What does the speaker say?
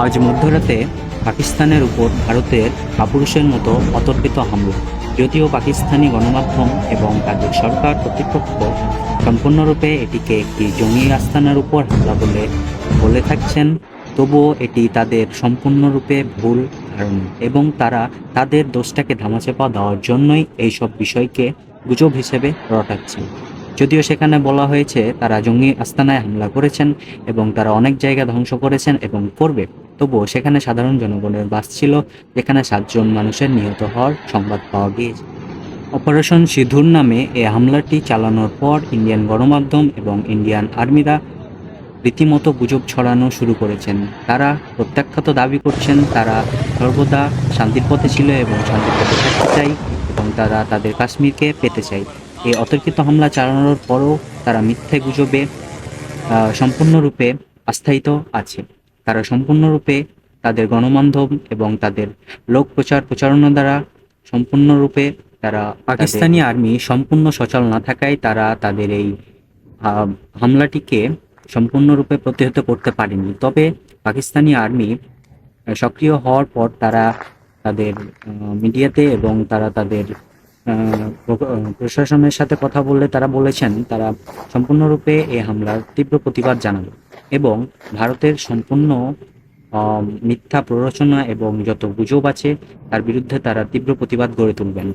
আজ মধ্যরাতে পাকিস্তানের উপর ভারতের কাপুরুষের মতো অতর্কিত হামলা। যদিও পাকিস্তানি গণমাধ্যম এবং তাদের সরকার কর্তৃপক্ষ সম্পূর্ণরূপে এটিকে একটি জঙ্গি আস্তানার উপর হামলা বলে বলে থাকছেন, তবুও এটি তাদের সম্পূর্ণরূপে ভুল ধারণা এবং তারা তাদের দোষটাকে ধামাচাপা দেওয়ার জন্যই এইসব বিষয়কে গুজব হিসেবে রটাচ্ছেন। যদিও সেখানে বলা হয়েছে তারা জঙ্গি আস্তানায় হামলা করেছেন এবং তারা অনেক জায়গা ধ্বংস করেছেন এবং করবে, তবুও সেখানে সাধারণ জনগণের বাস ছিল, যেখানে 7 জন মানুষের নিহত হওয়ার সংবাদ পাওয়া গিয়েছে। অপারেশন সিঁদুর নামে এই হামলাটি চালানোর পর ইন্ডিয়ান গণমাধ্যম এবং ইন্ডিয়ান আর্মিরা রীতিমতো গুজব ছড়ানো শুরু করেছেন। তারা প্রত্যাখ্যাত দাবি করছেন তারা সর্বদা শান্তির পথে ছিল এবং শান্তির পথে থাকতে চাই এবং তারা তাদের কাশ্মীরকে পেতে চাই। এই অতর্কিত হামলা চালানোর পরও তারা মিথ্যে গুজবে সম্পূর্ণরূপে আস্থায়িত আছে। তারা সম্পূর্ণরূপে তাদের গণমাধ্যম এবং তাদের লোক প্রচারণা দ্বারা সম্পূর্ণরূপে তারা পাকিস্তানি আর্মি সম্পূর্ণ সচল না থাকায় তারা তাদের এই হামলাটিকে সম্পূর্ণরূপে প্রতিহত করতে পারেনি। তবে পাকিস্তানি আর্মি সক্রিয় হওয়ার পর তারা তাদের মিডিয়াতে এবং তারা তাদের প্রশাসনের সাথে কথা বললে তারা বলেছেন তারা সম্পূর্ণরূপে এই হামলার তীব্র প্রতিবাদ জানাবে এবং ভারতের সম্পূর্ণ মিথ্যা প্ররোচনা এবং যত গুজব আছে তার বিরুদ্ধে তারা তীব্র প্রতিবাদ গড়ে তুলবেন।